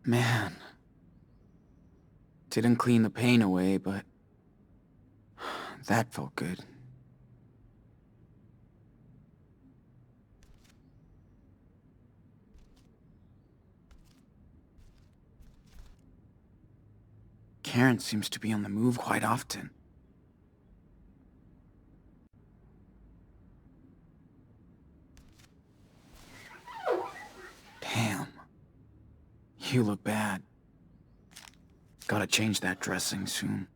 Man, didn't clean the pain away, but that felt good. Karen seems to be on the move quite often. Damn. You look bad. Gotta change that dressing soon.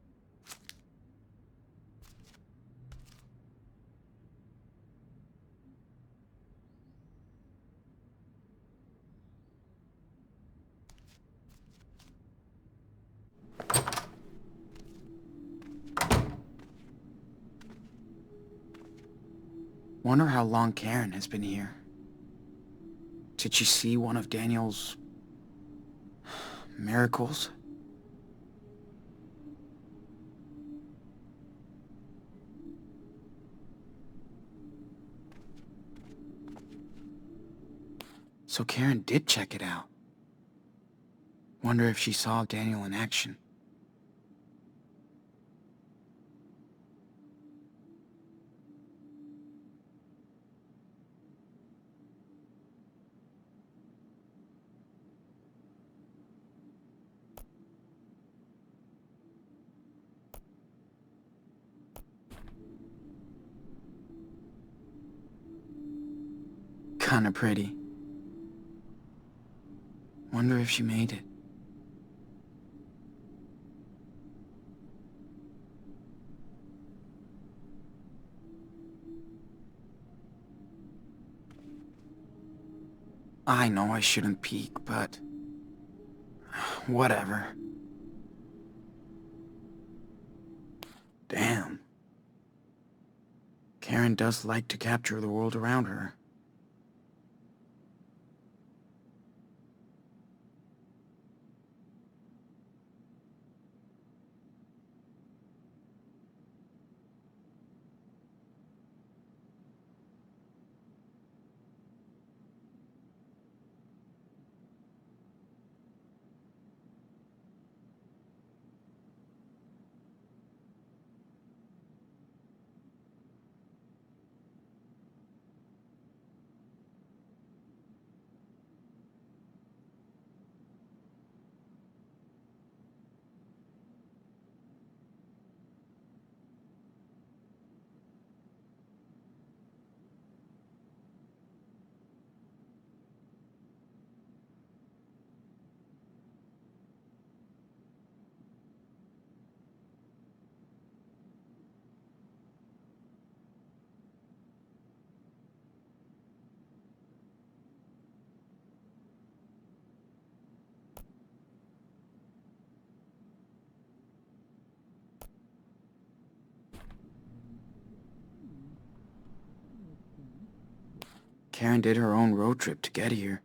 Wonder how long Karen has been here. Did she see one of Daniel's miracles? So Karen did check it out. Wonder if she saw Daniel in action. Kinda pretty. Wonder if she made it. I know I shouldn't peek, but whatever. Damn. Karen does like to capture the world around her. Karen did her own road trip to get here.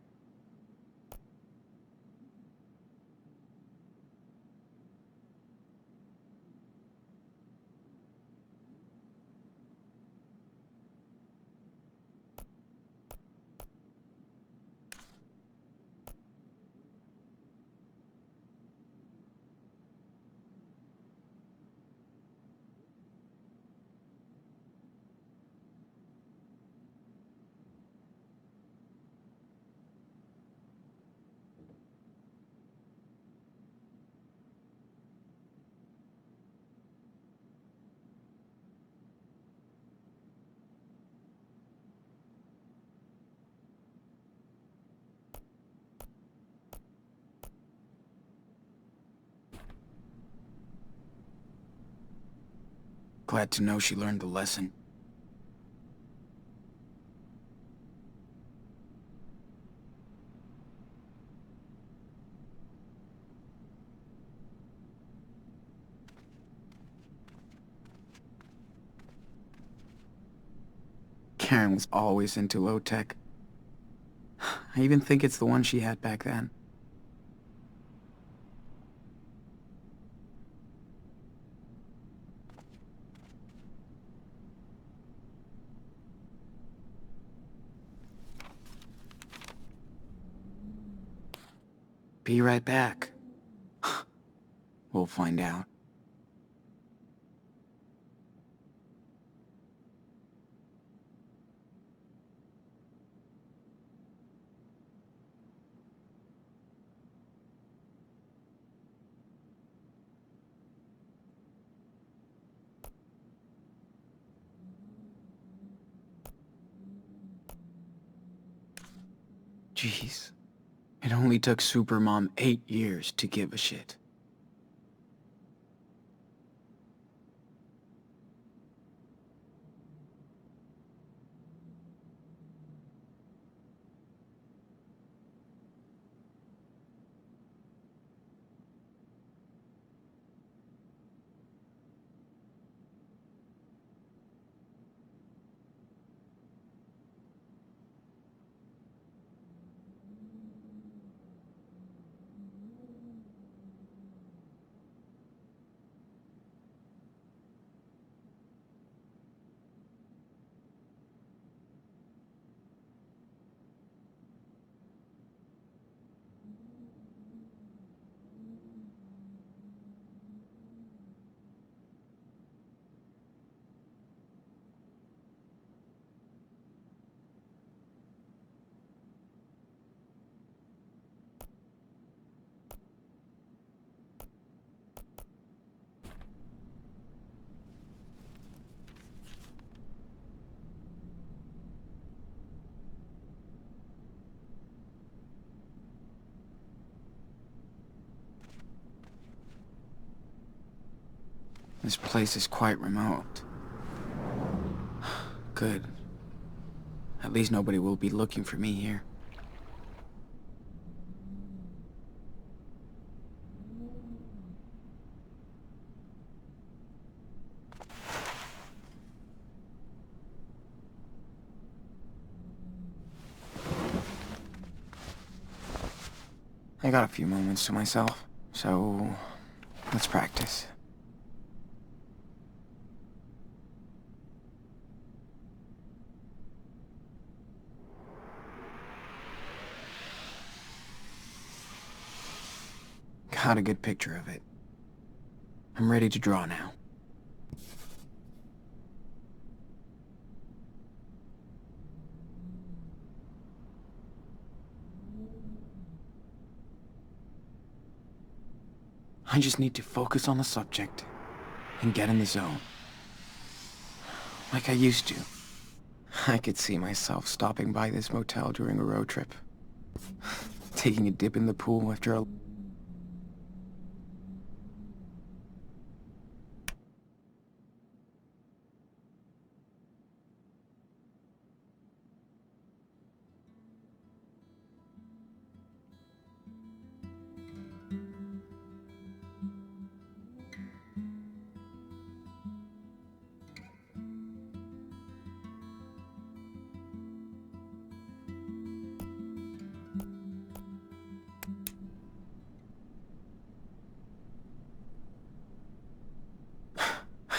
Glad to know she learned the lesson. Karen was always into low-tech. I even think it's the one she had back then. Be right back. We'll find out. Jeez. It only took Supermom 8 years to give a shit. This place is quite remote. Good. At least nobody will be looking for me here. I got a few moments to myself, so let's practice. Got a good picture of it. I'm ready to draw now. I just need to focus on the subject and get in the zone. Like I used to. I could see myself stopping by this motel during a road trip. Taking a dip in the pool after a...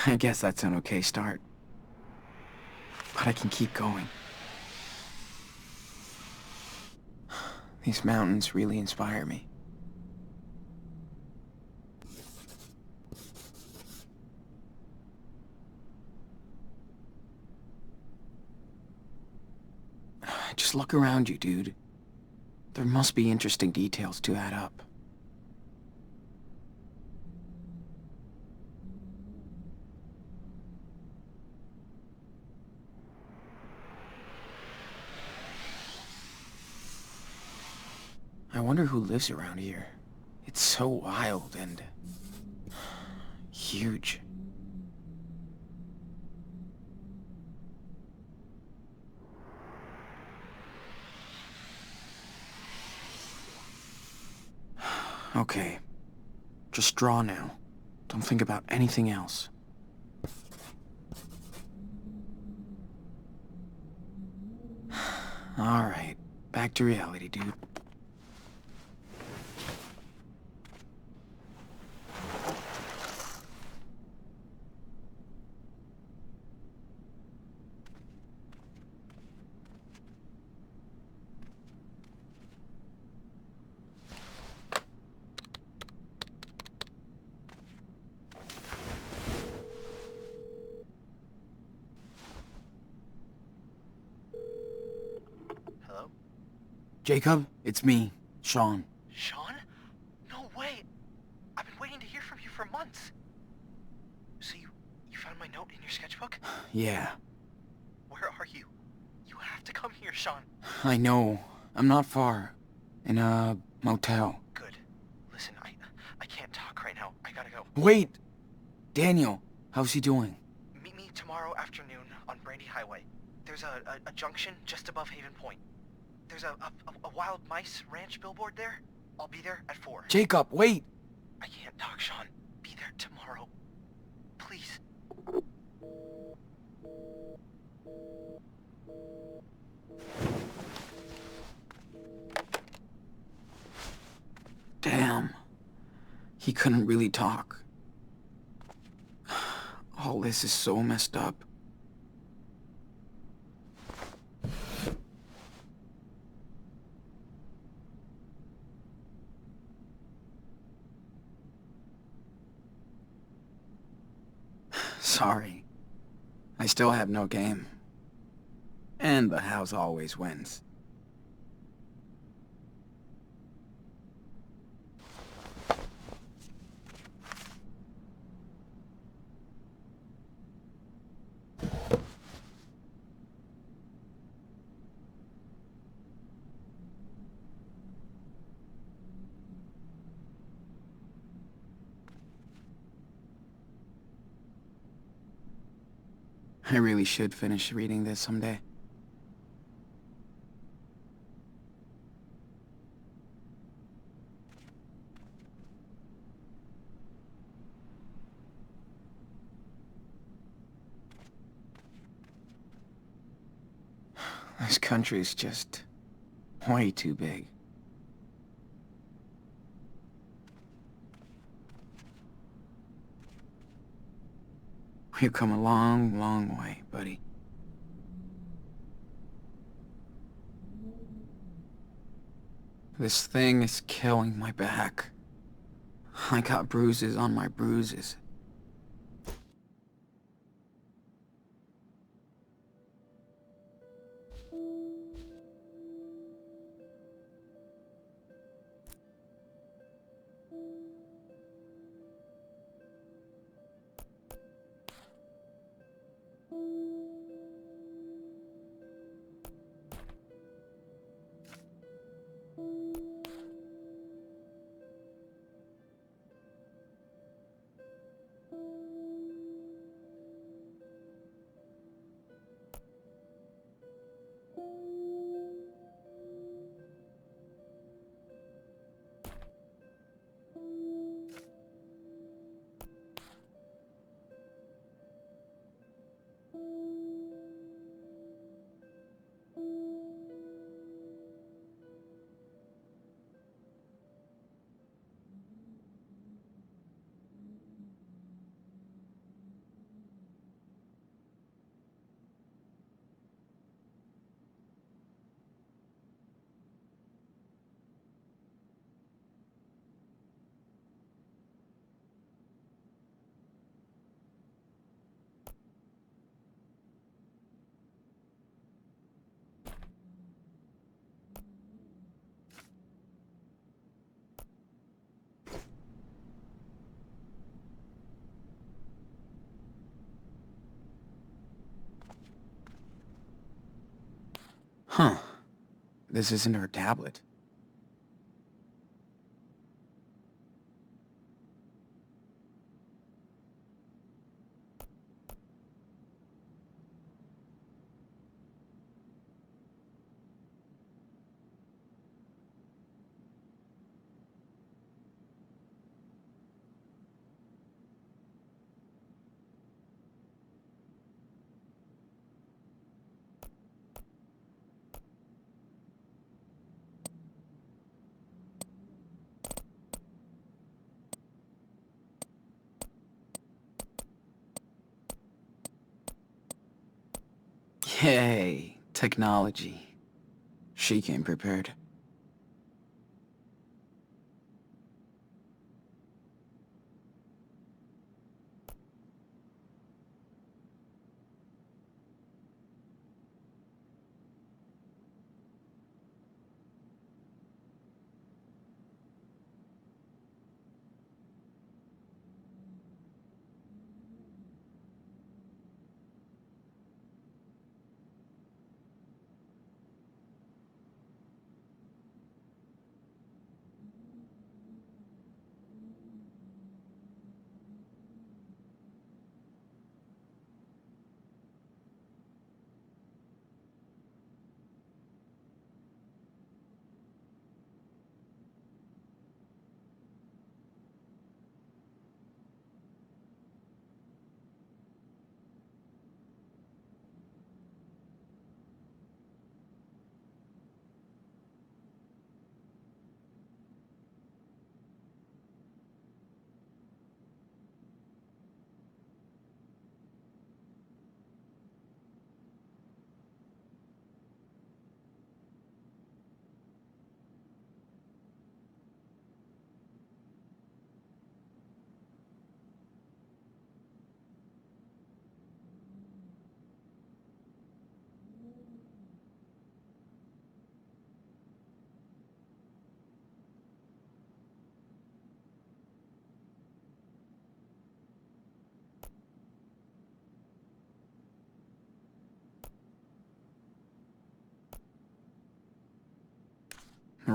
I guess that's an okay start. But I can keep going. These mountains really inspire me. Just look around you, dude. There must be interesting details to add up. I wonder who lives around here. It's so wild and... huge. Okay. Just draw now. Don't think about anything else. Alright. Back to reality, dude. Jacob, it's me, Sean. Sean? No way! I've been waiting to hear from you for months. So you found my note in your sketchbook? Yeah, Where are you? You have to come here, Sean. I know. I'm not far. In a motel. Good. Listen, I can't talk right now. I gotta go. Wait! Daniel, how's he doing? Meet me tomorrow afternoon on Brandy Highway. There's a junction just above Haven Point. There's a wild mice ranch billboard there. I'll be there at 4. Jacob, wait! I can't talk, Sean. Be there tomorrow. Please. Damn. He couldn't really talk. All this is so messed up. Sorry. I still have no game. And the house always wins. I really should finish reading this someday. This country's just way too big. We've come a long, long way, buddy. This thing is killing my back. I got bruises on my bruises. Huh. This isn't her tablet. Yay, technology. She came prepared.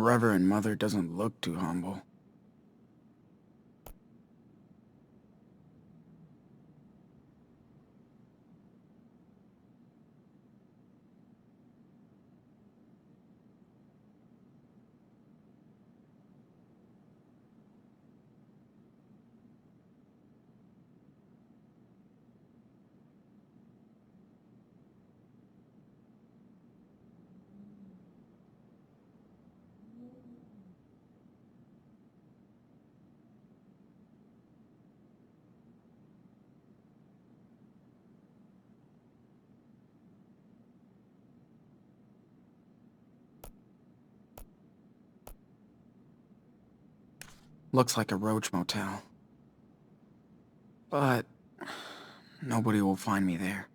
Reverend Mother doesn't look too humble. Looks like a roach motel. But nobody will find me there.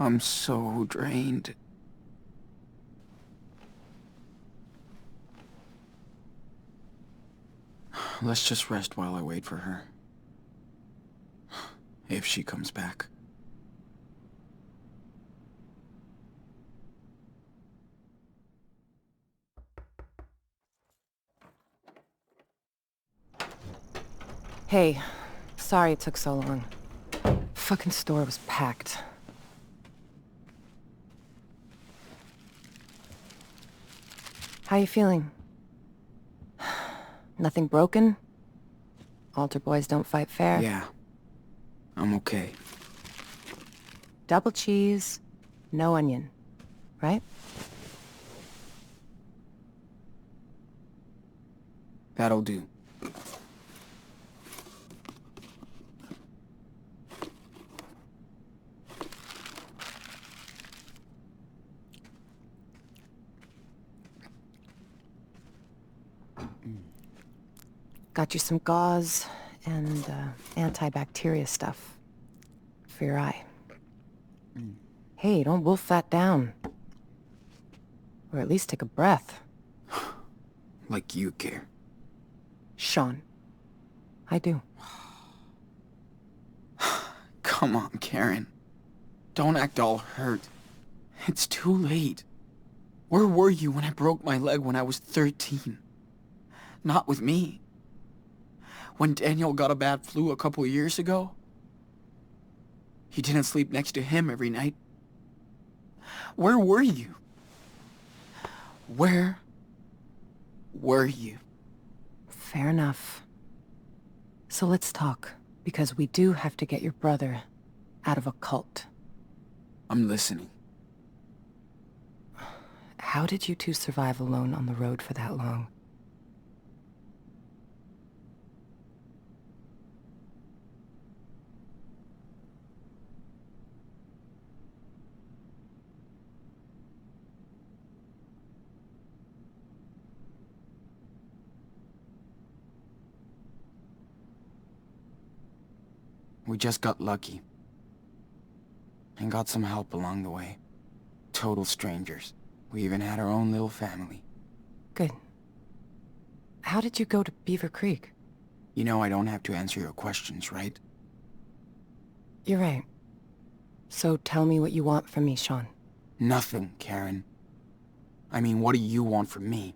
I'm so drained. Let's just rest while I wait for her. If she comes back. Hey, sorry it took so long. Fucking store was packed. How you feeling? Nothing broken? Altar boys don't fight fair? Yeah, I'm okay. Double cheese, no onion, right? That'll do. Got you some gauze and antibacteria stuff for your eye. Hey, don't wolf that down. Or at least take a breath. Like you care. Sean. I do. Come on, Karen. Don't act all hurt. It's too late. Where were you when I broke my leg when I was 13? Not with me. When Daniel got a bad flu a couple years ago? You didn't sleep next to him every night. Where were you? Where were you? Fair enough. So let's talk, because we do have to get your brother out of a cult. I'm listening. How did you two survive alone on the road for that long? We just got lucky. And got some help along the way. Total strangers. We even had our own little family. Good. How did you go to Beaver Creek? You know I don't have to answer your questions, right? You're right. So tell me what you want from me, Sean. Nothing, Karen. I mean, what do you want from me?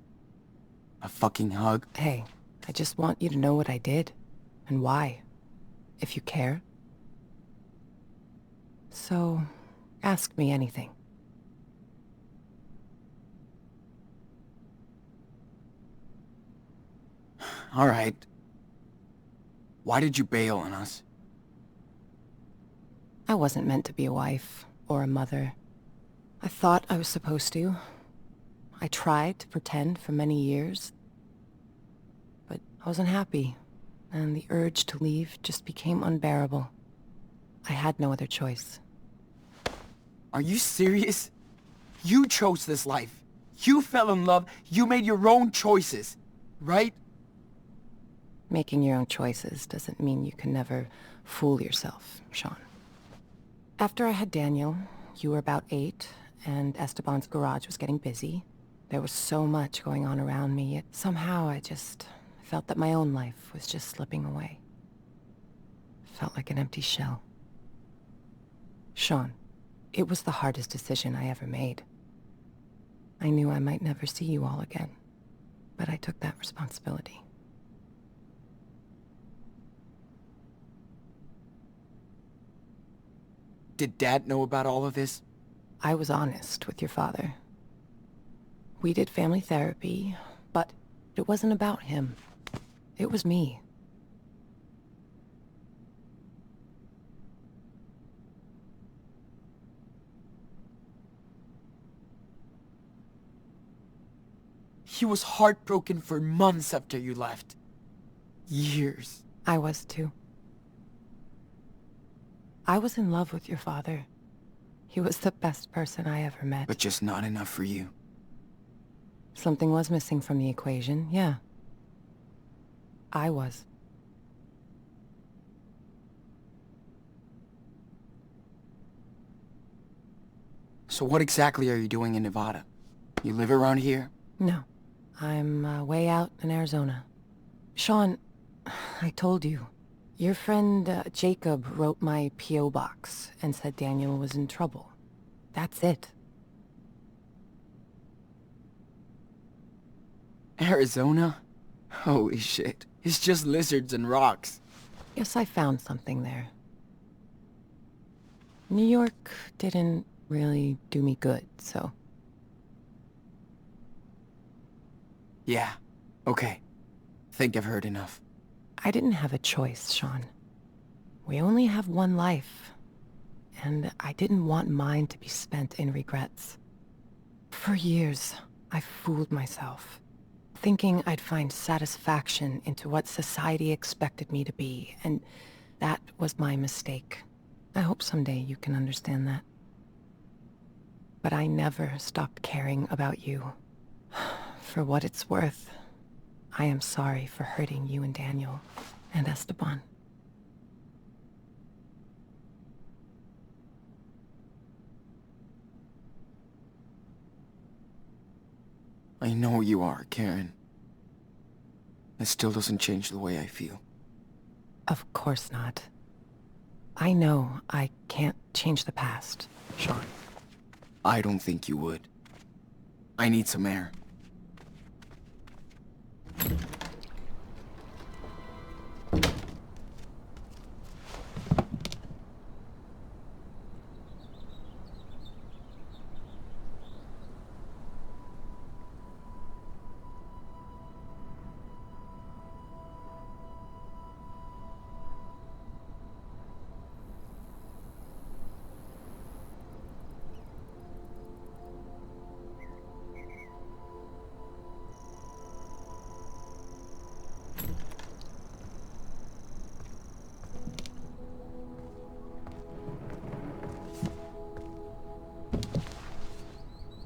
A fucking hug? Hey, I just want you to know what I did, and why, if you care. So, ask me anything. All right. Why did you bail on us? I wasn't meant to be a wife or a mother. I thought I was supposed to. I tried to pretend for many years. But I wasn't happy, and the urge to leave just became unbearable. I had no other choice. Are you serious? You chose this life. You fell in love. You made your own choices, right? Making your own choices doesn't mean you can never fool yourself, Sean. After I had Daniel, you were about 8, and Esteban's garage was getting busy. There was so much going on around me, yet somehow I just felt that my own life was just slipping away. Felt like an empty shell. Sean, it was the hardest decision I ever made. I knew I might never see you all again, but I took that responsibility. Did Dad know about all of this? I was honest with your father. We did family therapy, but it wasn't about him. It was me. He was heartbroken for months after you left. Years. I was too. I was in love with your father. He was the best person I ever met. But just not enough for you. Something was missing from the equation, yeah. I was. So what exactly are you doing in Nevada? You live around here? No. I'm way out in Arizona. Sean, I told you. Your friend Jacob wrote my P.O. box and said Daniel was in trouble. That's it. Arizona? Holy shit. It's just lizards and rocks. Guess I found something there. New York didn't really do me good, so... Yeah, okay. Think I've heard enough. I didn't have a choice, Sean. We only have one life, and I didn't want mine to be spent in regrets. For years, I fooled myself, thinking I'd find satisfaction into what society expected me to be, and that was my mistake. I hope someday you can understand that. But I never stopped caring about you. For what it's worth, I am sorry for hurting you and Daniel and Esteban. I know you are, Karen. It still doesn't change the way I feel. Of course not. I know I can't change the past, Sean. I don't think you would. I need some air.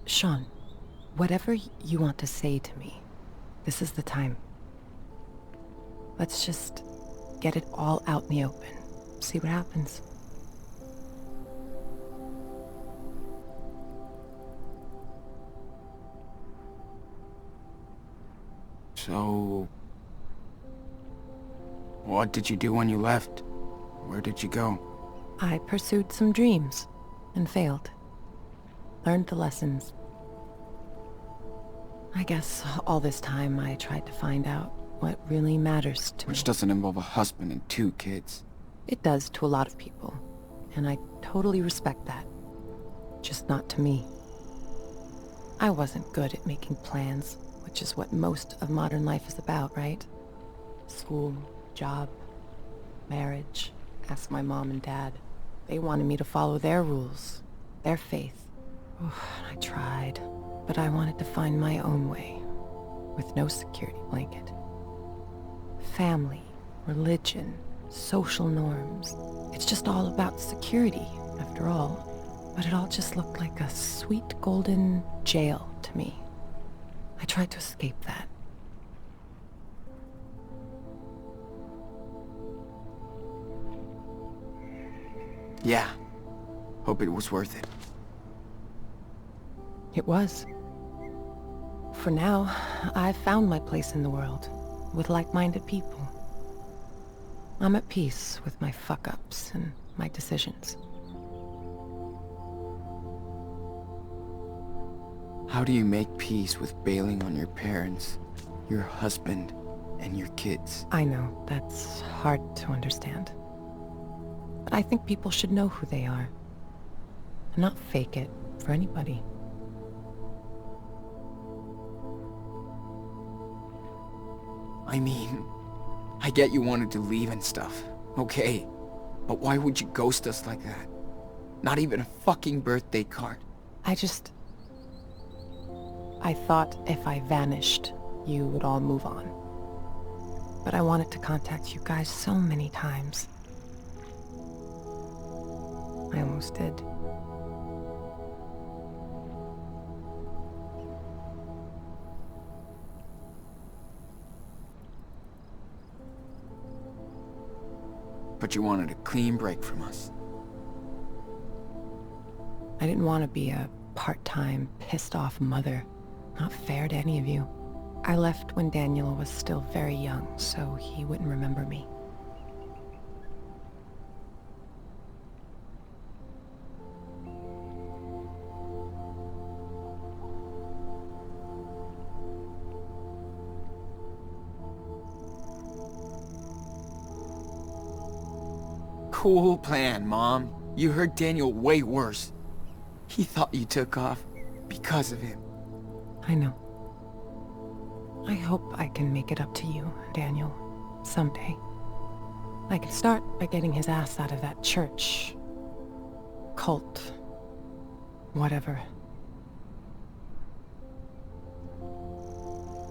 Sean, whatever you want to say to me, this is the time. Let's just get it all out in the open. See what happens. So... what did you do when you left? Where did you go? I pursued some dreams and failed. Learned the lessons. I guess all this time I tried to find out what really matters to me. Which doesn't involve a husband and 2 kids. It does to a lot of people, and I totally respect that. Just not to me. I wasn't good at making plans, which is what most of modern life is about, right? School, job, marriage. Ask my mom and dad. They wanted me to follow their rules, their faith. Oh, I tried, but I wanted to find my own way, with no security blanket. Family, religion, social norms. It's just all about security, after all. But it all just looked like a sweet golden jail to me. I tried to escape that. Yeah. Hope it was worth it. It was. For now, I've found my place in the world, with like-minded people. I'm at peace with my fuck-ups and my decisions. How do you make peace with bailing on your parents, your husband, and your kids? I know, that's hard to understand. But I think people should know who they are, and not fake it for anybody. I mean, I get you wanted to leave and stuff, okay. But why would you ghost us like that? Not even a fucking birthday card. I thought if I vanished, you would all move on. But I wanted to contact you guys so many times. I almost did. But you wanted a clean break from us. I didn't want to be a part-time, pissed-off mother. Not fair to any of you. I left when Daniel was still very young, so he wouldn't remember me. Cool plan, Mom. You hurt Daniel way worse. He thought you took off because of him. I know. I hope I can make it up to you, Daniel, someday. I can start by getting his ass out of that church, cult, whatever.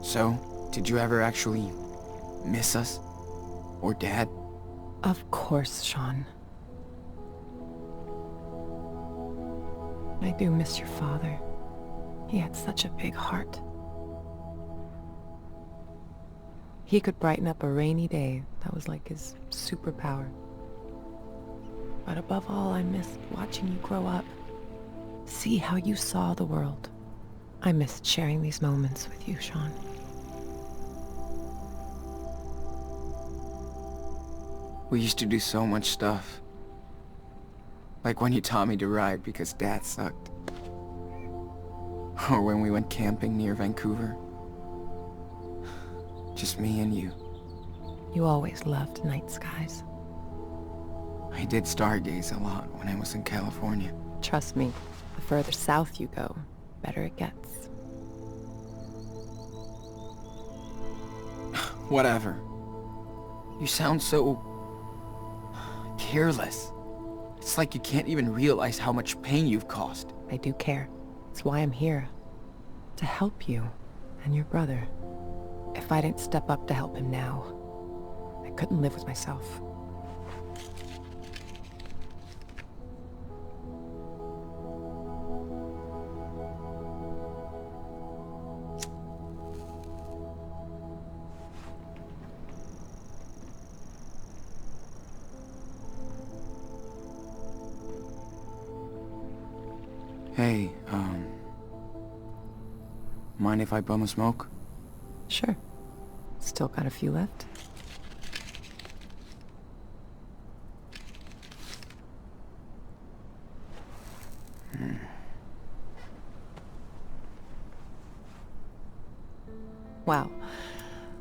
So, did you ever actually miss us? Or Dad? Of course, Sean. I do miss your father. He had such a big heart. He could brighten up a rainy day. That was like his superpower. But above all, I missed watching you grow up. See how you saw the world. I missed sharing these moments with you, Sean. We used to do so much stuff. Like when you taught me to ride because Dad sucked. Or when we went camping near Vancouver. Just me and you. You always loved night skies. I did stargaze a lot when I was in California. Trust me, the further south you go, better it gets. Whatever. You sound so careless. It's like you can't even realize how much pain you've caused. I do care. It's why I'm here. To help you and your brother. If I didn't step up to help him now, I couldn't live with myself. Hey, mind if I bum a smoke? Sure. Still got a few left. Wow.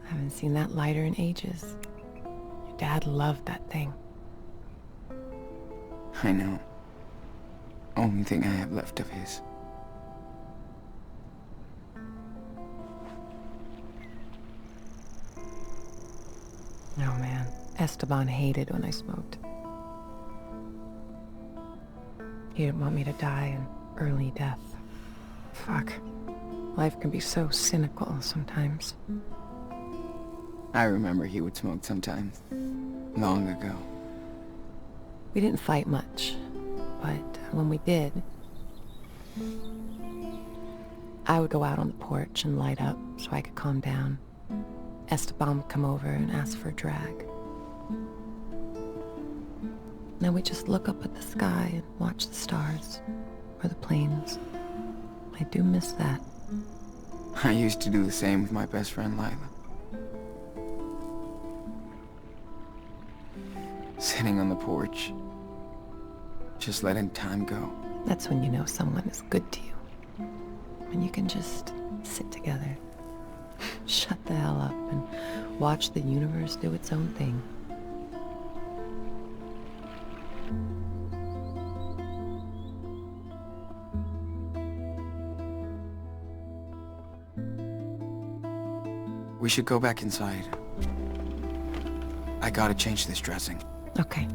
I haven't seen that lighter in ages. Your dad loved that thing. I know. Only thing I have left of his. Oh man, Esteban hated when I smoked. He didn't want me to die an early death. Fuck. Life can be so cynical sometimes. I remember he would smoke sometimes. Long ago. We didn't fight much, but when we did, I would go out on the porch and light up so I could calm down. Esteban would come over and ask for a drag. Now we just look up at the sky and watch the stars, or the planes. I do miss that. I used to do the same with my best friend Lila. Sitting on the porch, just letting time go. That's when you know someone is good to you. When you can just sit together, shut the hell up, and watch the universe do its own thing. We should go back inside. I gotta change this dressing. Okay,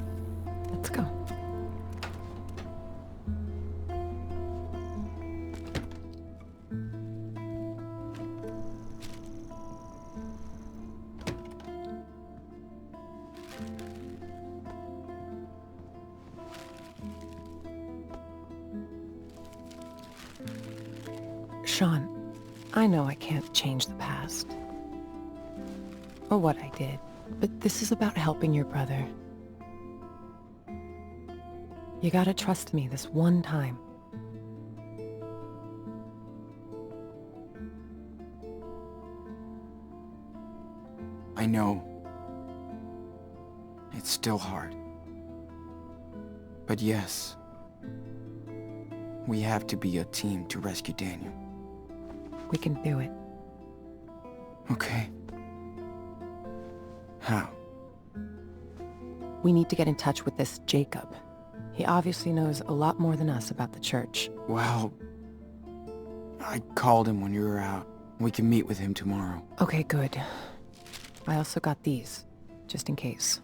let's go. Sean, I know I can't change the past. Or what I did, but this is about helping your brother. You gotta trust me this one time. I know. It's still hard. But yes, we have to be a team to rescue Daniel. We can do it. Okay. How? We need to get in touch with this Jacob. He obviously knows a lot more than us about the church. Well, I called him when you were out. We can meet with him tomorrow. Okay, good. I also got these, just in case.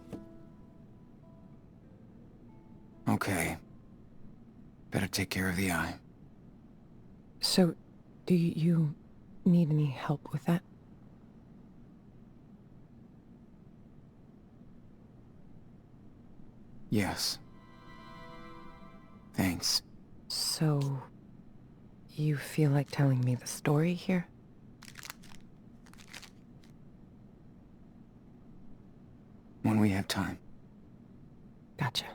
Okay. Better take care of the eye. So, do you need any help with that? Yes. Thanks. So, you feel like telling me the story here? When we have time. Gotcha.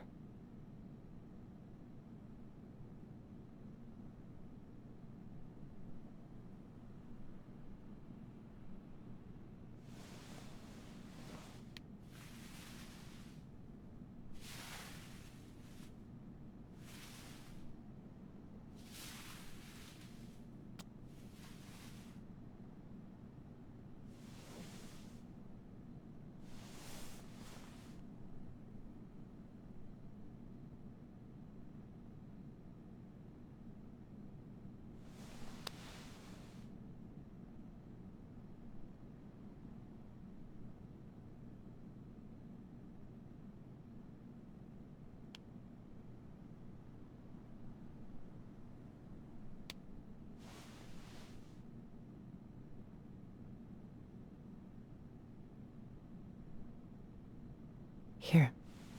Here,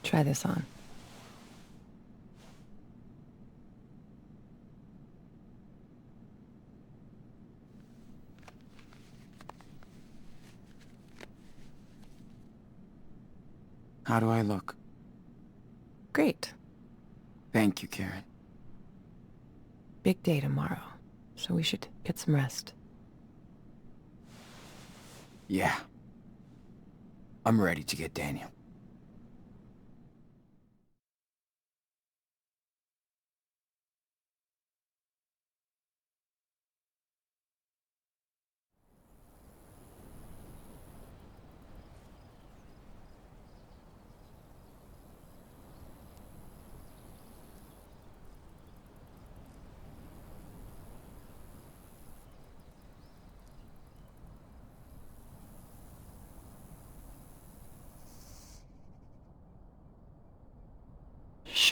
try this on. How do I look? Great. Thank you, Karen. Big day tomorrow, so we should get some rest. Yeah. I'm ready to get Daniel.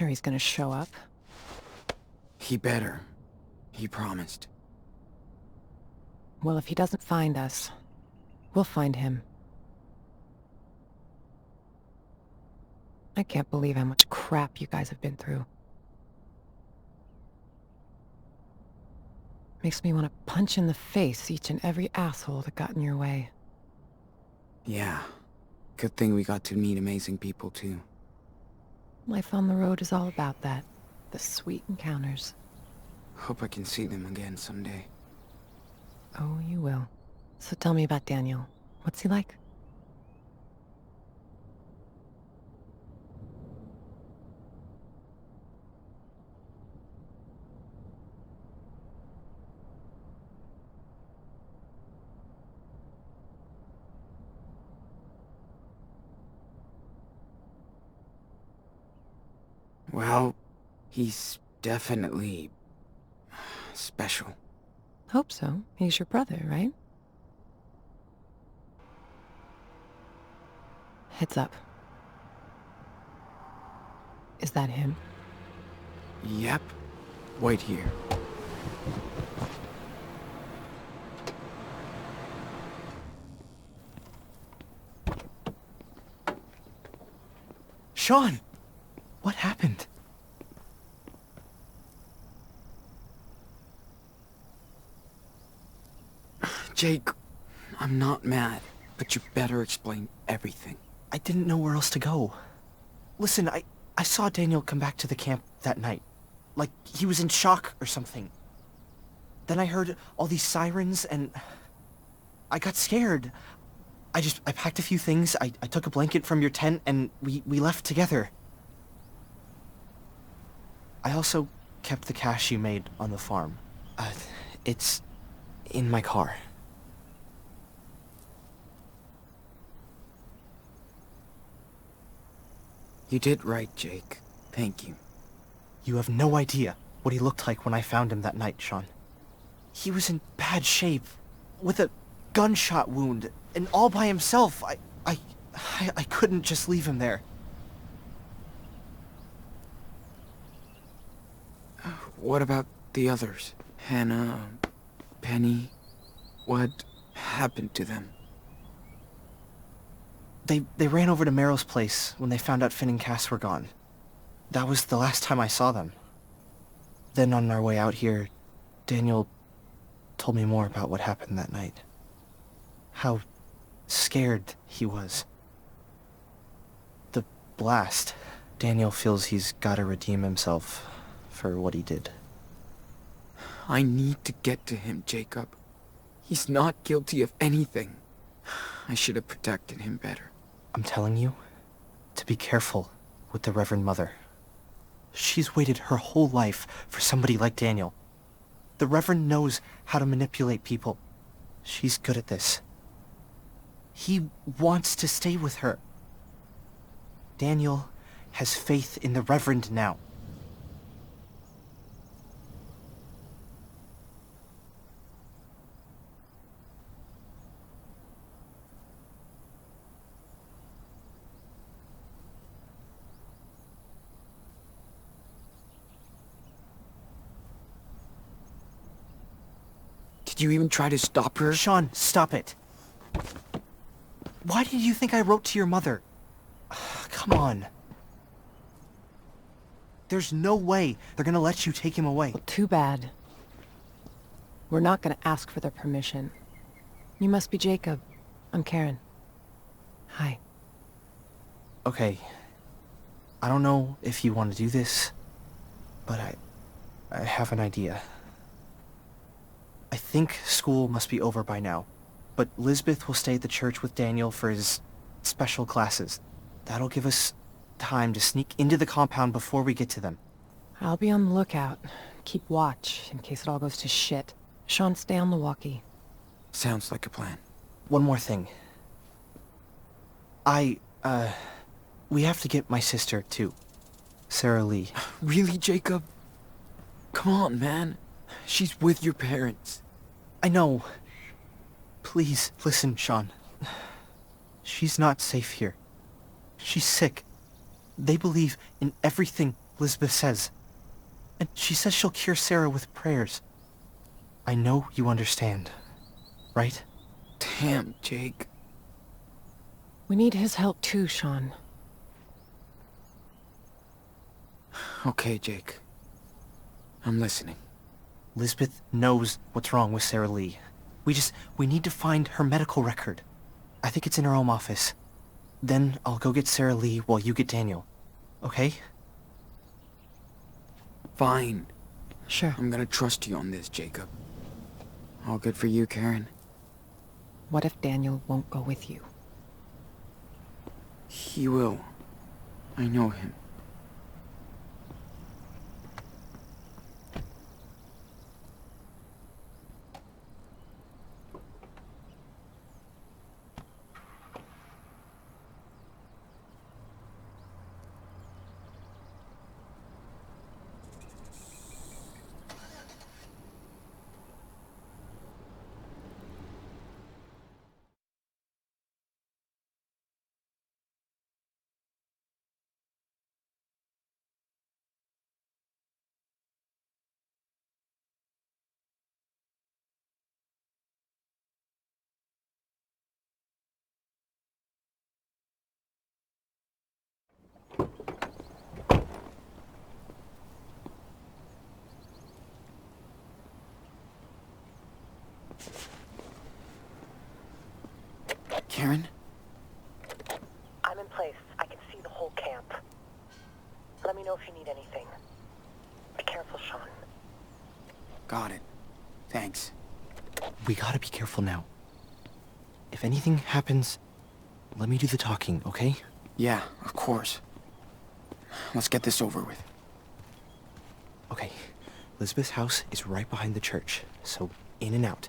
sure he's gonna show up. He better. He promised. Well, if he doesn't find us, we'll find him. I can't believe how much crap you guys have been through. Makes me want to punch in the face each and every asshole that got in your way. Yeah. Good thing we got to meet amazing people, too. Life on the road is all about that. The sweet encounters. Hope I can see them again someday. Oh, you will. So tell me about Daniel. What's he like? Well, he's definitely special. Hope so. He's your brother, right? Heads up. Is that him? Yep. Wait here. Sean! What happened? Jake, I'm not mad, but you better explain everything. I didn't know where else to go. Listen, I saw Daniel come back to the camp that night. Like, he was in shock or something. Then I heard all these sirens and I got scared. I packed a few things, I took a blanket from your tent and we left together. I also kept the cash you made on the farm. It's in my car. You did right, Jake. Thank you. You have no idea what he looked like when I found him that night, Sean. He was in bad shape, with a gunshot wound, and all by himself. I couldn't just leave him there. What about the others? Hannah, Penny? What happened to them? They ran over to Meryl's place when they found out Finn and Cass were gone. That was the last time I saw them. Then on our way out here, Daniel told me more about what happened that night. How scared he was. The blast. Daniel feels he's gotta redeem himself for what he did. I need to get to him, Jacob. He's not guilty of anything. I should have protected him better. I'm telling you to be careful with the Reverend Mother. She's waited her whole life for somebody like Daniel. The Reverend knows how to manipulate people. She's good at this. He wants to stay with her. Daniel has faith in the Reverend now. Did you even try to stop her? Sean, stop it. Why did you think I wrote to your mother? Come on. There's no way they're gonna let you take him away. Well, too bad. We're not gonna ask for their permission. You must be Jacob. I'm Karen. Hi. Okay. I don't know if you want to do this, but I have an idea. I think school must be over by now, but Lisbeth will stay at the church with Daniel for his special classes. That'll give us time to sneak into the compound before we get to them. I'll be on the lookout. Keep watch in case it all goes to shit. Sean, stay on the walkie. Sounds like a plan. One more thing. We have to get my sister, too. Sarah Lee. Really, Jacob? Come on, man. She's with your parents. I know. Please, listen, Sean. She's not safe here. She's sick. They believe in everything Lisbeth says. And she says she'll cure Sarah with prayers. I know you understand, right? Damn, Jake. We need his help too, Sean. Okay, Jake. I'm listening. Lisbeth knows what's wrong with Sarah Lee. We need to find her medical record. I think it's in her home office. Then I'll go get Sarah Lee while you get Daniel. Okay? Fine. Sure. I'm gonna trust you on this, Jacob. All good for you, Karen? What if Daniel won't go with you? He will. I know him. Karen? I'm in place. I can see the whole camp. Let me know if you need anything. Be careful, Sean. Got it. Thanks. We gotta be careful now. If anything happens, let me do the talking, okay? Yeah, of course. Let's get this over with. Okay. Lisbeth's house is right behind the church, so in and out.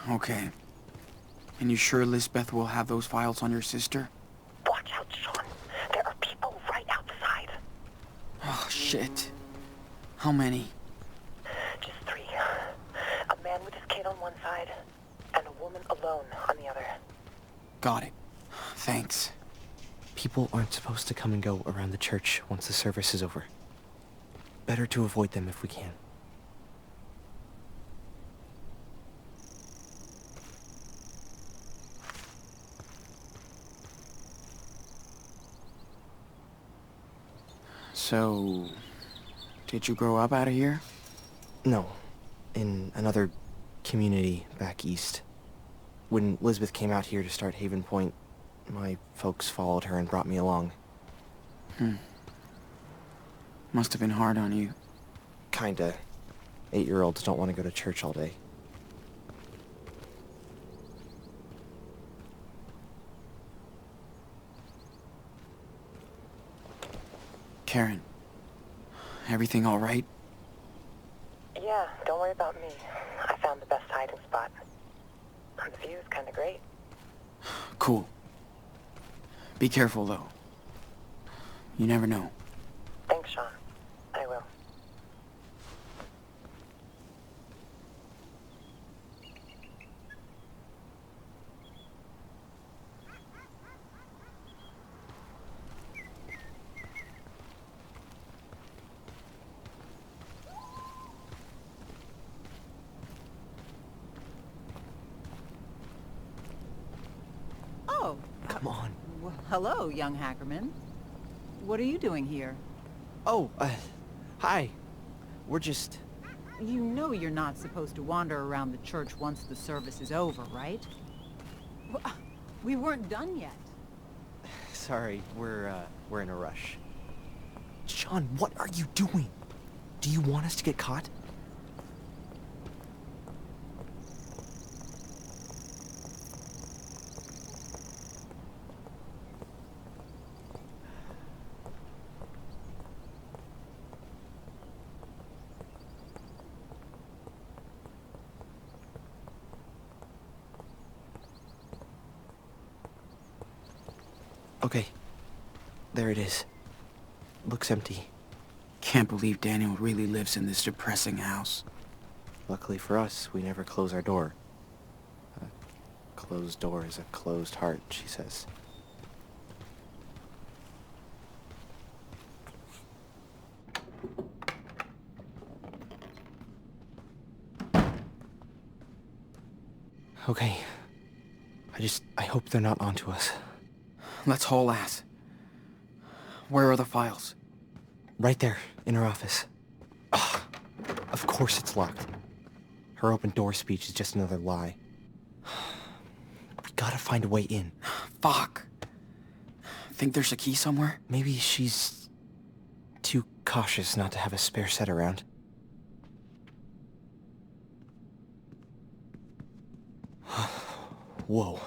Okay. And you sure Lisbeth will have those files on your sister? Watch out, Sean. There are people right outside. Oh, shit. How many? Just 3. A man with his kid on one side, and a woman alone on the other. Got it. Thanks. People aren't supposed to come and go around the church once the service is over. Better to avoid them if we can. So, did you grow up out of here? No. In another community back east. When Lisbeth came out here to start Haven Point, my folks followed her and brought me along. Must have been hard on you. Kinda. 8-year-olds don't want to go to church all day. Karen, everything all right? Yeah, don't worry about me. I found the best hiding spot. The view is kind of great. Cool. Be careful, though. You never know. Thanks, Sean. I will. Oh, Come on. well, hello, young Hackerman. What are you doing here? Oh, hi. We're just... You know you're not supposed to wander around the church once the service is over, right? We weren't done yet. Sorry, we're in a rush. Sean, what are you doing? Do you want us to get caught? Okay. There it is. Looks empty. Can't believe Daniel really lives in this depressing house. Luckily for us, we never close our door. A closed door is a closed heart, she says. Okay. I hope they're not onto us. Let's haul ass. Where are the files? Right there, in her office. Ugh, of course it's locked. Her open door speech is just another lie. We gotta find a way in. Fuck. Think there's a key somewhere? Maybe she's too cautious not to have a spare set around. Whoa.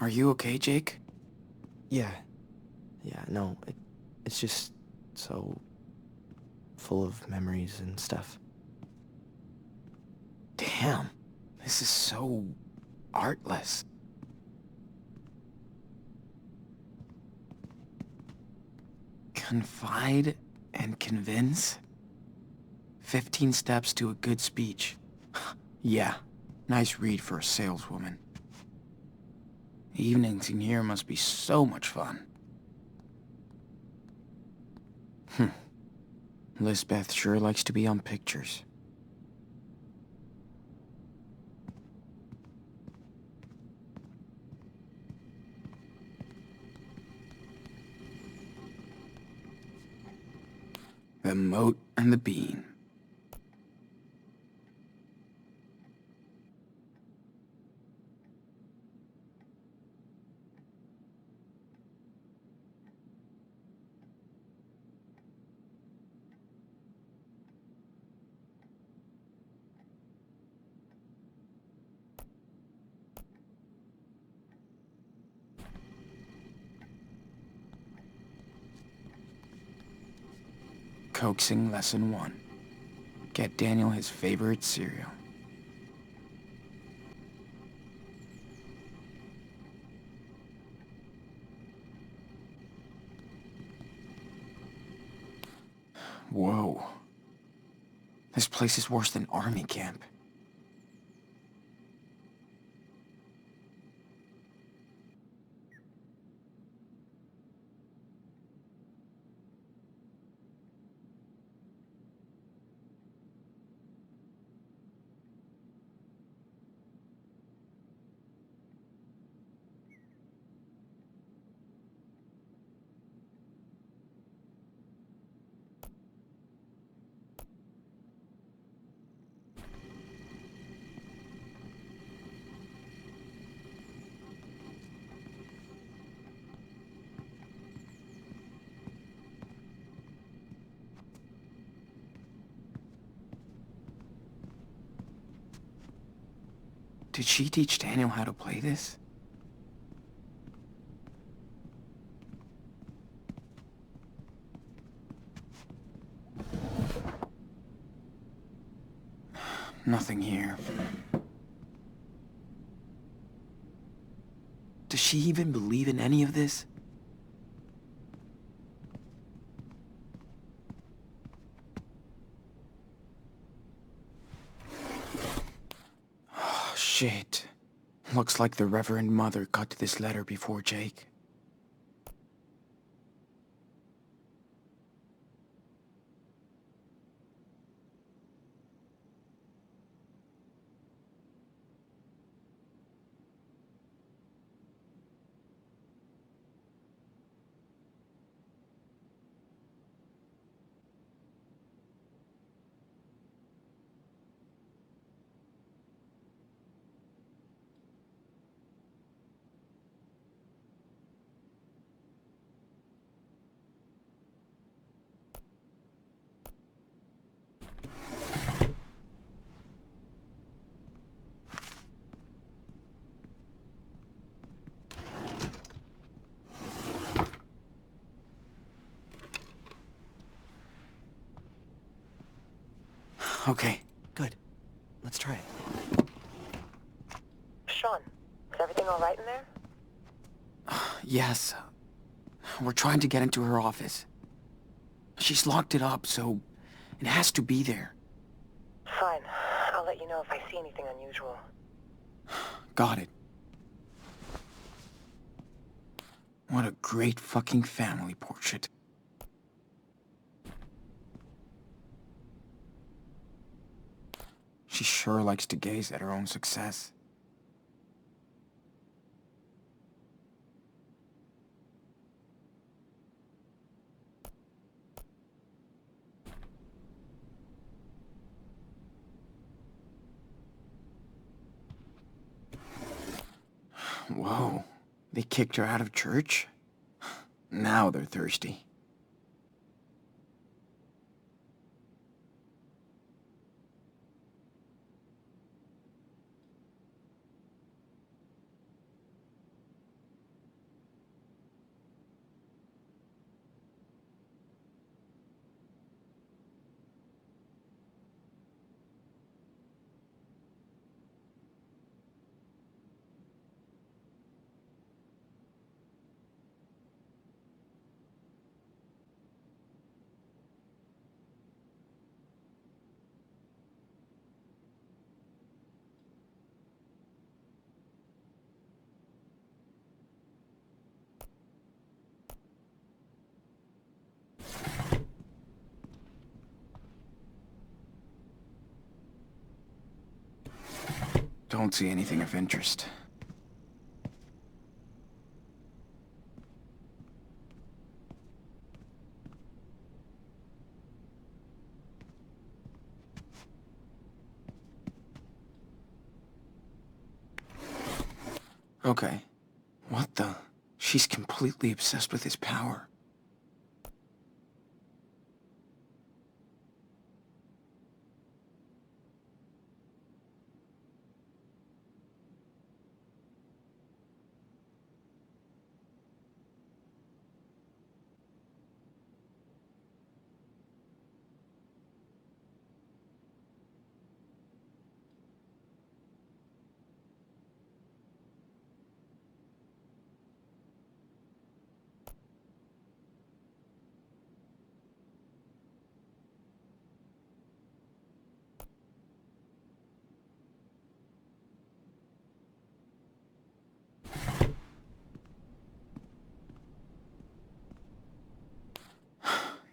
Are you okay, Jake? Yeah. No, it's just so full of memories and stuff. Damn, this is so artless. Confide and convince? 15 steps to a good speech. Yeah, nice read for a saleswoman. Evenings in here must be so much fun. Lisbeth sure likes to be on pictures. The moat and the bean. Coaxing lesson 1. Get Daniel his favorite cereal. Whoa. This place is worse than army camp. Did she teach Daniel how to play this? Nothing here. Does she even believe in any of this? Oh, shit. Looks like the Reverend Mother got to this letter before Jake. Okay. Good. Let's try it. Sean, is everything all right in there? Yes. We're trying to get into her office. She's locked it up, so it has to be there. Fine. I'll let you know if I see anything unusual. Got it. What a great fucking family portrait. She sure likes to gaze at her own success. Whoa, they kicked her out of church? Now they're thirsty. Don't see anything of interest. Okay. What the? She's completely obsessed with his power.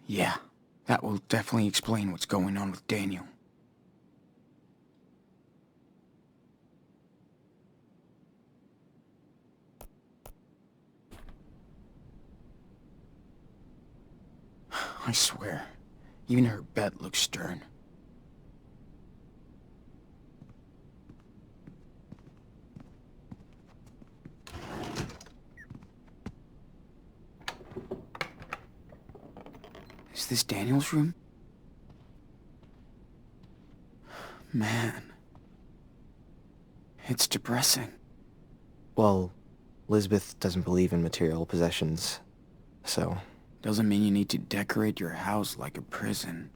Yeah, that will definitely explain what's going on with Daniel. I swear, even her bed looks stern. Is this Daniel's room? Man. It's depressing. Well, Lisbeth doesn't believe in material possessions, so... Doesn't mean you need to decorate your house like a prison.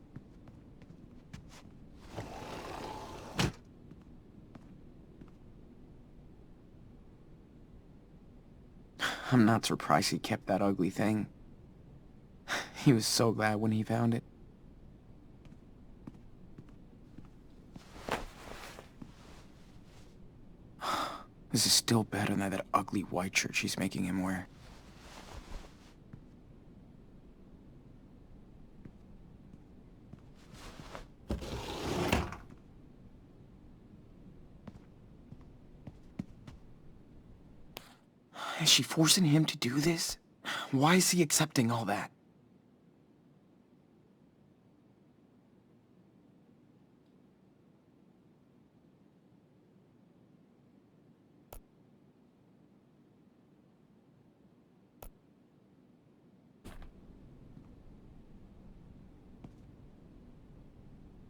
I'm not surprised he kept that ugly thing. He was so glad when he found it. This is still better than that ugly white shirt she's making him wear. Is she forcing him to do this? Why is he accepting all that?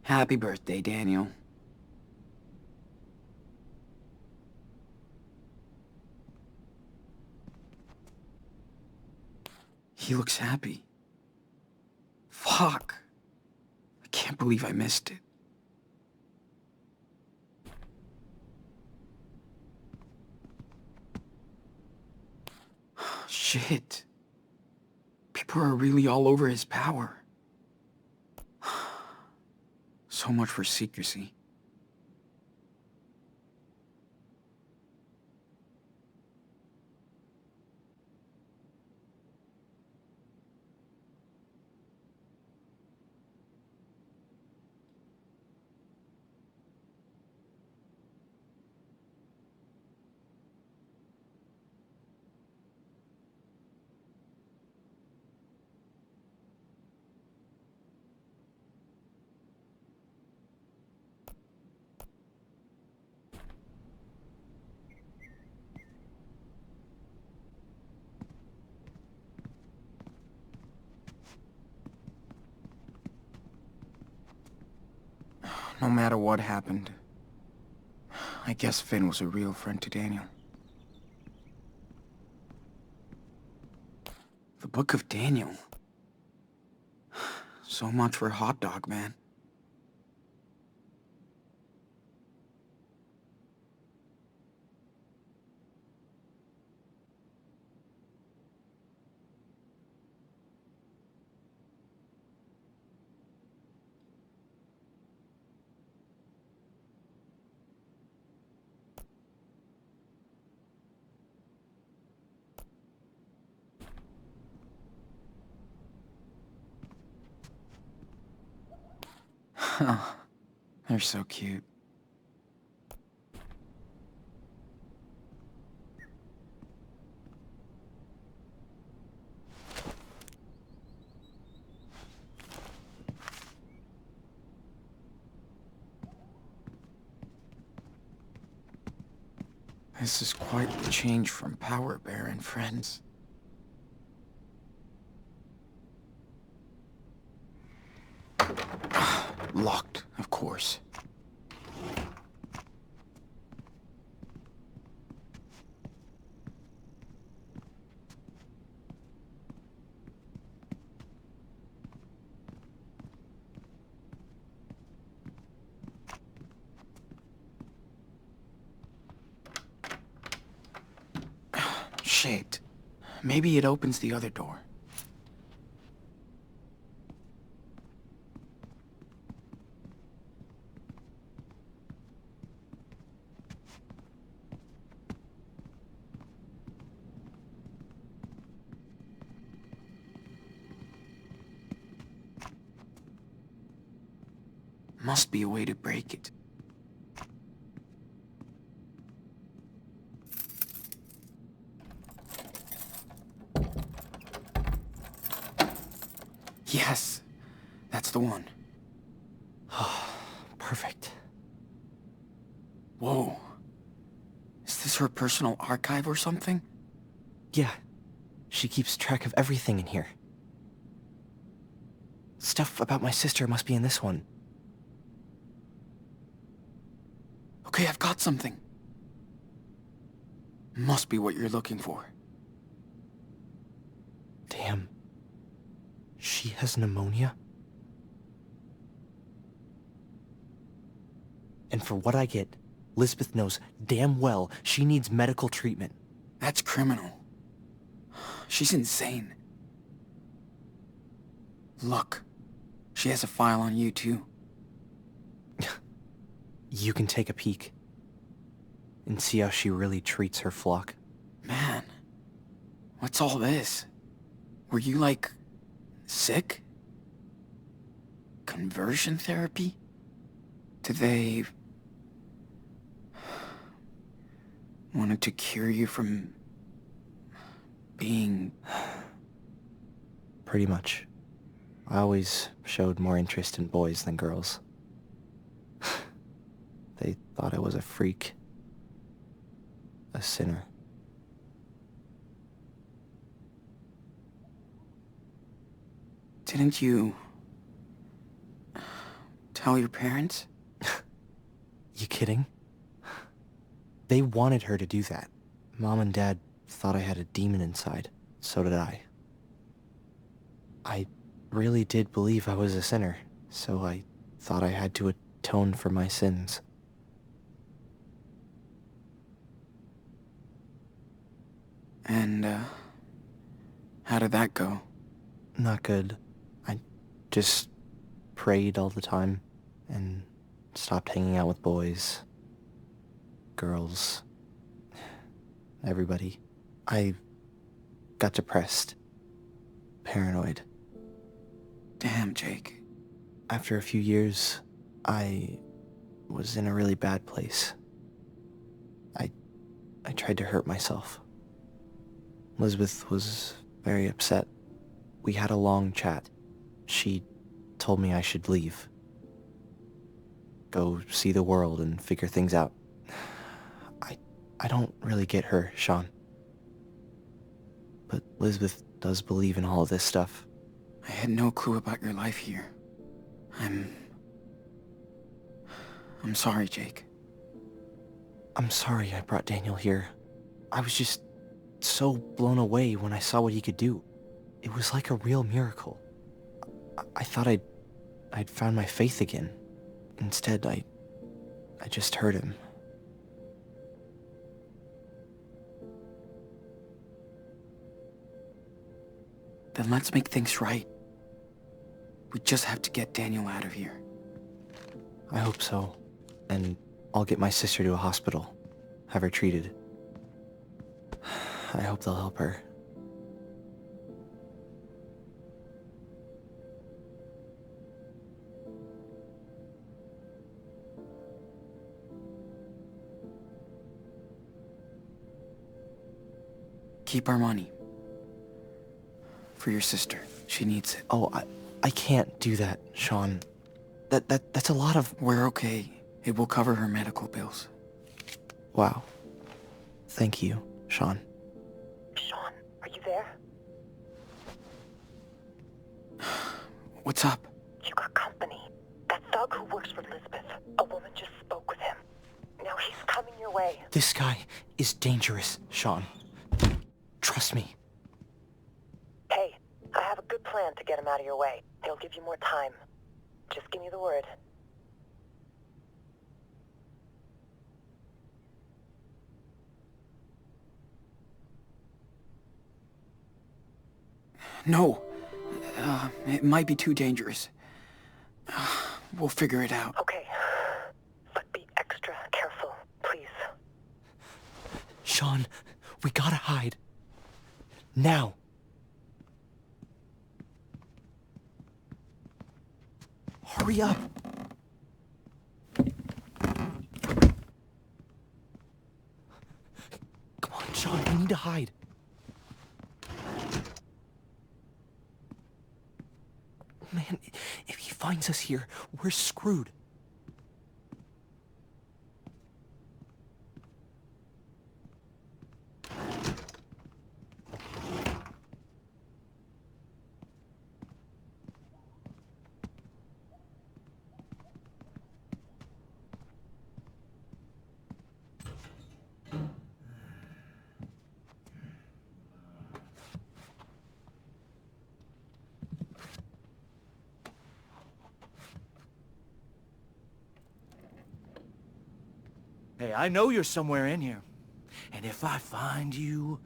Happy birthday, Daniel. He looks happy. Fuck. I can't believe I missed it. Shit. People are really all over his power. So much for secrecy. No matter what happened, I guess Finn was a real friend to Daniel. The Book of Daniel. So much for hot dog, man. They're so cute. This is quite the change from Power Bear and Friends. Locked, of course. Shit. Maybe it opens the other door. Must be a way to break it. Yes, that's the one. Perfect. Whoa. Is this her personal archive or something? Yeah, she keeps track of everything in here. Stuff about my sister must be in this one. Okay, I've got something. Must be what you're looking for. Damn. She has pneumonia? And for what I get, Lisbeth knows damn well she needs medical treatment. That's criminal. She's insane. Look, she has a file on you too. You can take a peek and see how she really treats her flock. Man, what's all this? Were you, like, sick? Conversion therapy? Did they... wanted to cure you from... being... Pretty much. I always showed more interest in boys than girls. They thought I was a freak. A sinner. Didn't you... tell your parents? You kidding? They wanted her to do that. Mom and Dad thought I had a demon inside. So did I. I really did believe I was a sinner, so I thought I had to atone for my sins. And, how did that go? Not good. I just prayed all the time and stopped hanging out with boys, girls, everybody. I got depressed, paranoid. Damn, Jake. After a few years, I was in a really bad place. I tried to hurt myself. Elizabeth was very upset. We had a long chat. She told me I should leave. Go see the world and figure things out. I don't really get her, Sean. But Elizabeth does believe in all of this stuff. I had no clue about your life here. I'm sorry, Jake. I'm sorry I brought Daniel here. I was just so blown away when I saw what he could do. It was like a real miracle. I thought I'd found my faith again. Instead, I just hurt him. Then let's make things right. We just have to get Daniel out of here. I hope so. And I'll get my sister to a hospital. Have her treated. I hope they'll help her. Keep our money. For your sister. She needs it. Oh, I can't do that, Sean. That's a lot of... We're okay. It will cover her medical bills. Wow. Thank you, Sean. Sean, are you there? What's up? You got company. That thug who works for Elizabeth. A woman just spoke with him. Now he's coming your way. This guy is dangerous, Sean. Trust me. Hey, I have a good plan to get him out of your way. He'll give you more time. Just give me the word. No. It might be too dangerous. We'll figure it out. Okay. But be extra careful, please. Sean, we gotta hide. Now. Hurry up. Come on, Sean, we need to hide. Man, if he finds us here, we're screwed. Hey, I know you're somewhere in here. And if I find you...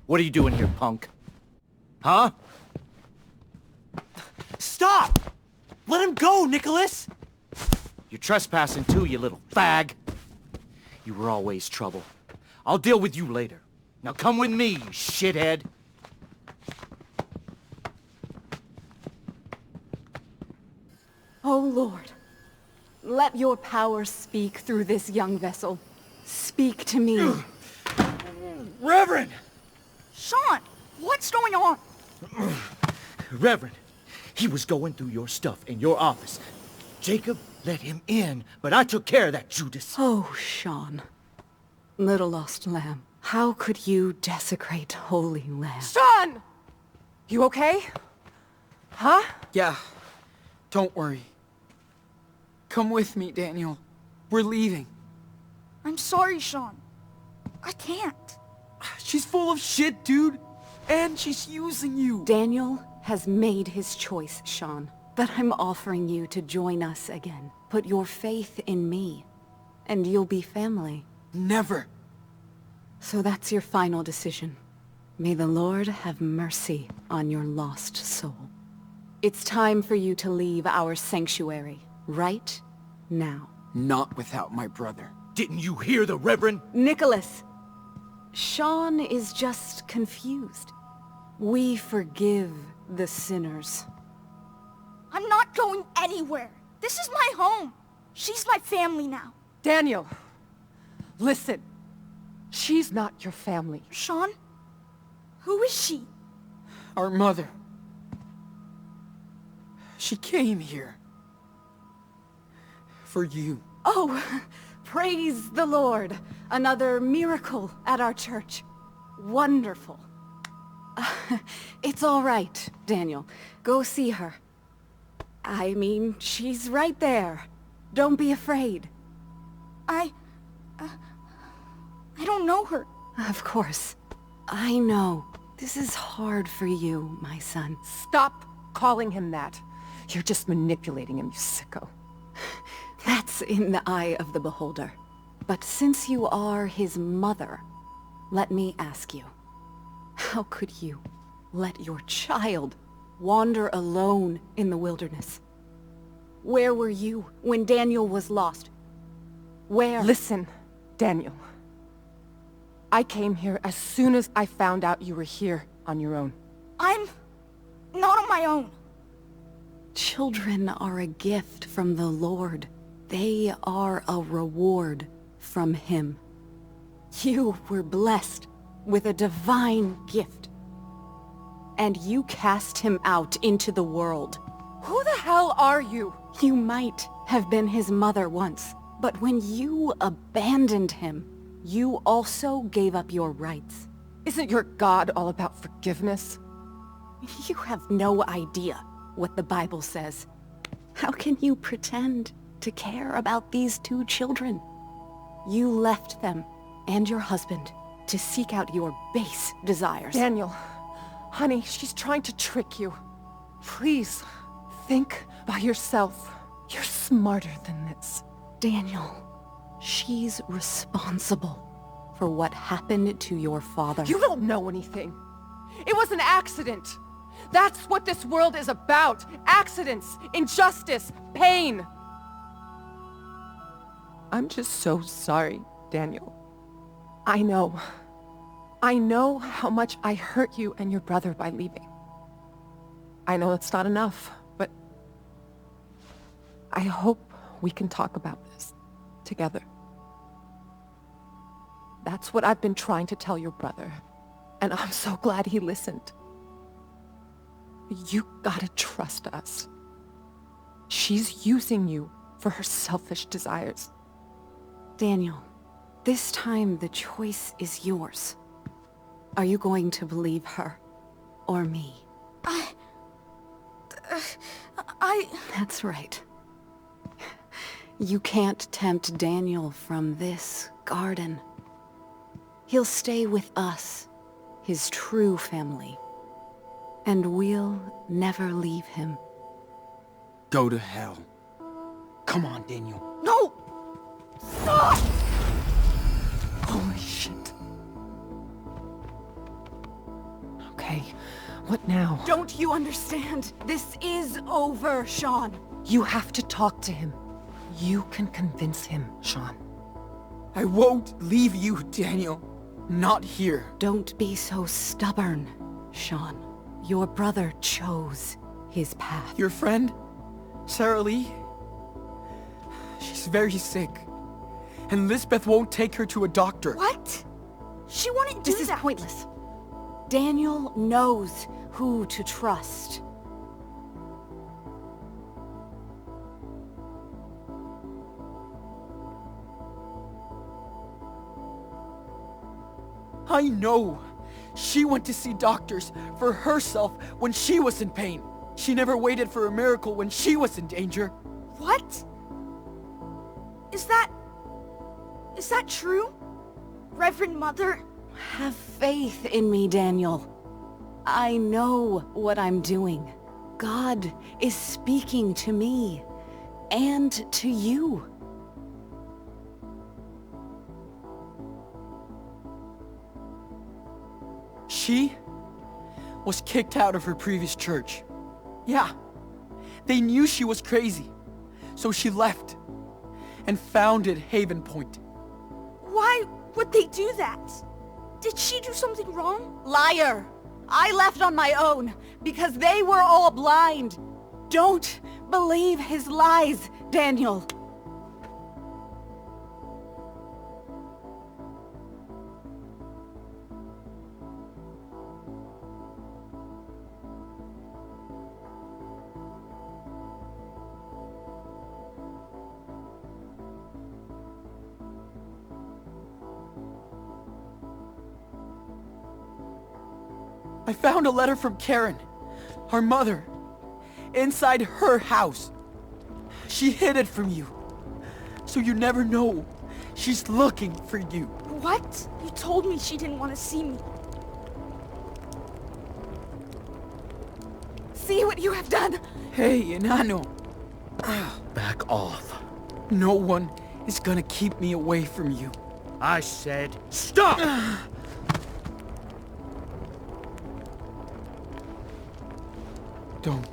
What are you doing here, punk? Huh? Stop! Let him go, Nicholas! You're trespassing too, you little fag. You were always trouble. I'll deal with you later. Now come with me, you shithead. Oh, Lord, let your power speak through this young vessel. Speak to me. Reverend! Sean, what's going on? Reverend, he was going through your stuff in your office. Jacob let him in, but I took care of that Judas. Oh, Sean, little lost lamb. How could you desecrate holy land? Sean! You okay? Huh? Yeah. Don't worry. Come with me, Daniel. We're leaving. I'm sorry, Sean. I can't. She's full of shit, dude. And she's using you. Daniel has made his choice, Sean. But I'm offering you to join us again. Put your faith in me, and you'll be family. Never. So that's your final decision. May the Lord have mercy on your lost soul. It's time for you to leave our sanctuary, right now. Not without my brother. Didn't you hear the Reverend? Nicholas! Sean is just confused. We forgive the sinners. I'm not going anywhere. This is my home. She's my family now. Daniel, listen. She's not your family. Sean? Who is she? Our mother. She came here. For you. Oh, praise the Lord. Another miracle at our church. Wonderful. It's all right, Daniel. Go see her. I mean, she's right there. Don't be afraid. I don't know her. Of course. I know. This is hard for you, my son. Stop calling him that. You're just manipulating him, you sicko. That's in the eye of the beholder. But since you are his mother, let me ask you. How could you let your child wander alone in the wilderness? Where were you when Daniel was lost? Where? Listen, Daniel. I came here as soon as I found out you were here on your own. I'm not on my own. Children are a gift from the Lord. They are a reward from Him. You were blessed with a divine gift. And you cast him out into the world. Who the hell are you? You might have been his mother once, but when you abandoned him, you also gave up your rights. Isn't your God all about forgiveness? You have no idea what the Bible says. How can you pretend to care about these two children? You left them and your husband to seek out your base desires. Daniel, honey, she's trying to trick you. Please, think by yourself. You're smarter than this. Daniel, she's responsible for what happened to your father. You don't know anything. It was an accident. That's what this world is about. Accidents, injustice, pain. I'm just so sorry, Daniel. I know how much I hurt you and your brother by leaving. I know it's not enough, but I hope we can talk about this together. That's what I've been trying to tell your brother, and I'm so glad he listened. You gotta trust us. She's using you for her selfish desires. Daniel, this time the choice is yours. Are you going to believe her or me? That's right. You can't tempt Daniel from this garden. He'll stay with us, his true family. And we'll never leave him. Go to hell. Come on, Daniel. No! Stop! Holy shit. Okay, what now? Don't you understand? This is over, Sean. You have to talk to him. You can convince him, Sean. I won't leave you, Daniel. Not here. Don't be so stubborn, Sean. Your brother chose his path. Your friend, Sarah Lee? She's very sick. And Lisbeth won't take her to a doctor. What? She wouldn't do that. This is pointless. Daniel knows who to trust. I know. She went to see doctors for herself when she was in pain. She never waited for a miracle when she was in danger. What? Is that true? Reverend Mother? Have faith in me, Daniel. I know what I'm doing. God is speaking to me and to you. She was kicked out of her previous church. Yeah, They knew she was crazy, so she left and founded Haven Point. Why would they do that? Did she do something wrong? Liar! I left on my own because they were all blind. Don't believe his lies, Daniel. I found a letter from Karen, our mother, inside her house. She hid it from you, so you never know. She's looking for you. What? You told me she didn't want to see me. See what you have done? Hey, Enano. Back off. No one is gonna keep me away from you. I said stop! Don't.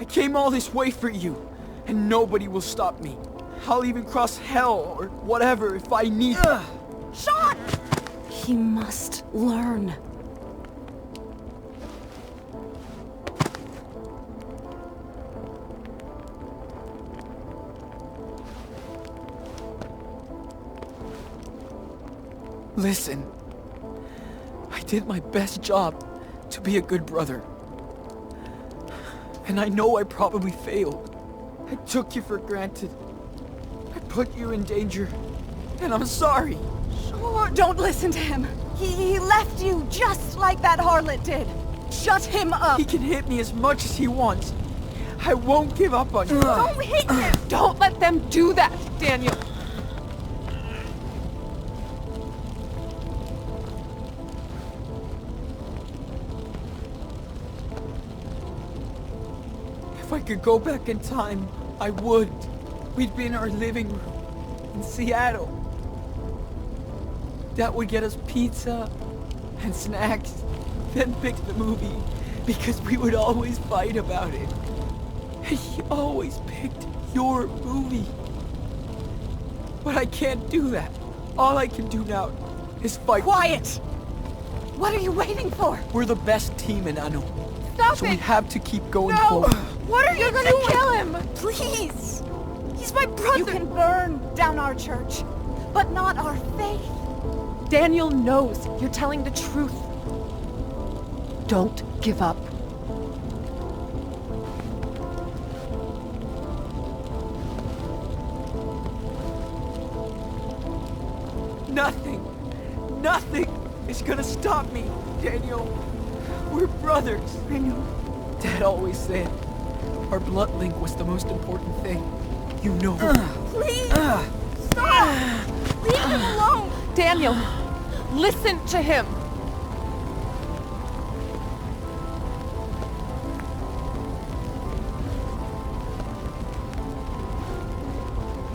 I came all this way for you, and nobody will stop me. I'll even cross hell or whatever if I need to. Sean! He must learn. Listen. I did my best job to be a good brother. And I know I probably failed. I took you for granted. I put you in danger. And I'm sorry. Sure, don't listen to him. He left you just like that harlot did. Shut him up. He can hit me as much as he wants. I won't give up on you. Don't hit him! Don't let them do that, Daniel. If I could go back in time, I would. We'd be in our living room in Seattle. Dad would get us pizza and snacks, then pick the movie, because we would always fight about it. And he always picked your movie. But I can't do that. All I can do now is fight. Quiet! What are you waiting for? We're the best team in Ano. Stop So it! we have to keep going No! forward. What are you Gonna doing? kill him! Please! He's my brother! You can burn down our church, but not our faith. Daniel knows you're telling the truth. Don't give up. Nothing is gonna stop me, Daniel. We're brothers. Daniel. Dad always said our blood link was the most important thing. You know. Please! Stop! Leave him alone! Daniel, listen to him.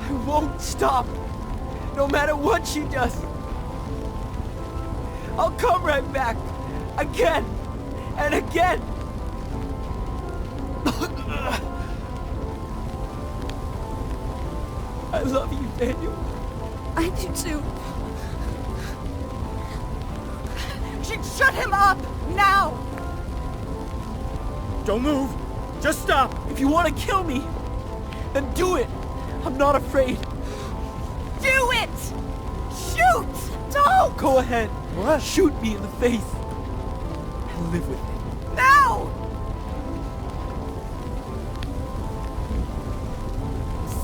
I won't stop, no matter what she does. I'll come right back, again and again. I love you, Daniel. I do too. Shut him up, now! Don't move! Just stop! If you want to kill me, then do it. I'm not afraid. Do it! Shoot! Don't! Go ahead. What? Shoot me in the face. And live with it. Now!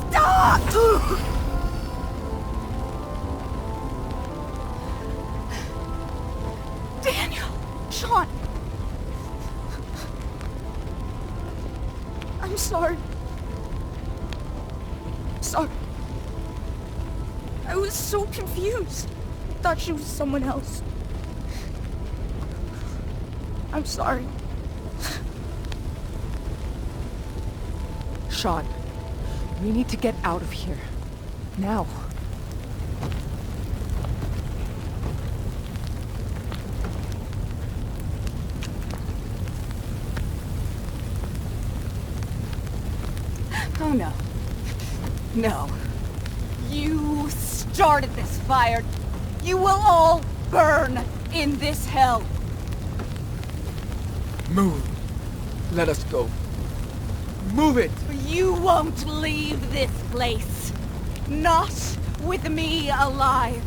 Stop! Daniel! Sean! I'm sorry. Sorry. I was so confused. I thought she was someone else. I'm sorry. Sean, we need to get out of here. Now. Oh no. No. You started this fire. You will all burn in this hell. Move. Let us go. Move it! You won't leave this place. Not with me alive.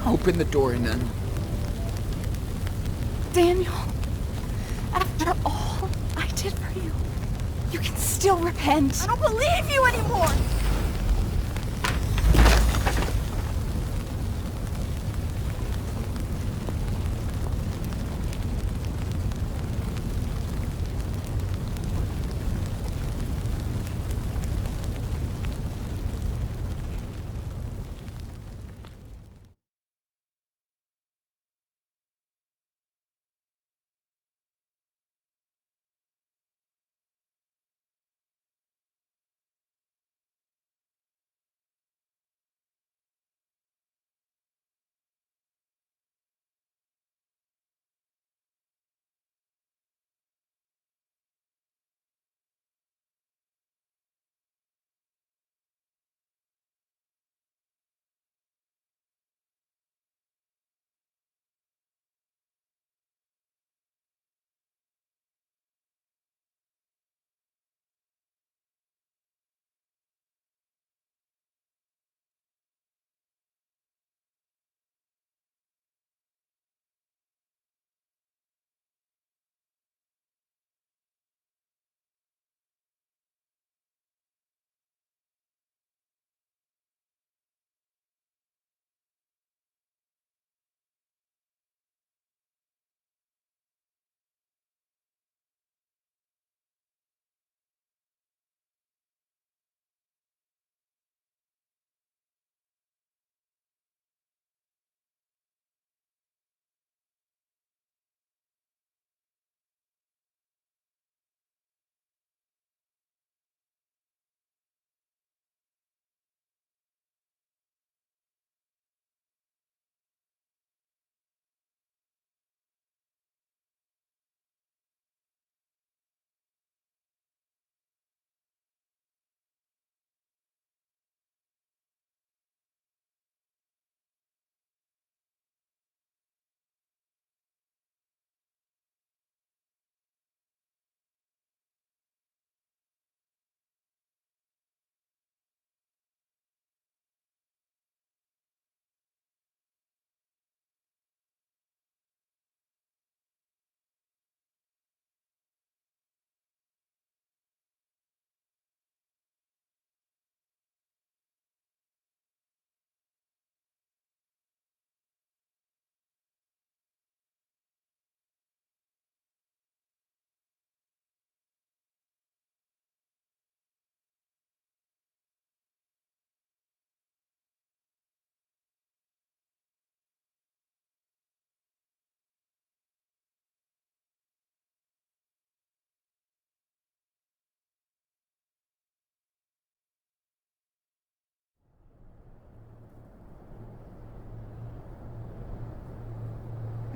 Open the door and then... Daniel, after all I did for you, you can still repent. I don't believe you anymore!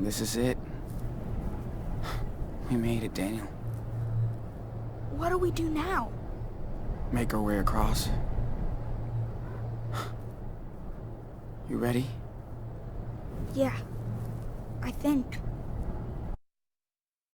This is it. We made it, Daniel. What do we do now? Make our way across. You ready? Yeah, I think.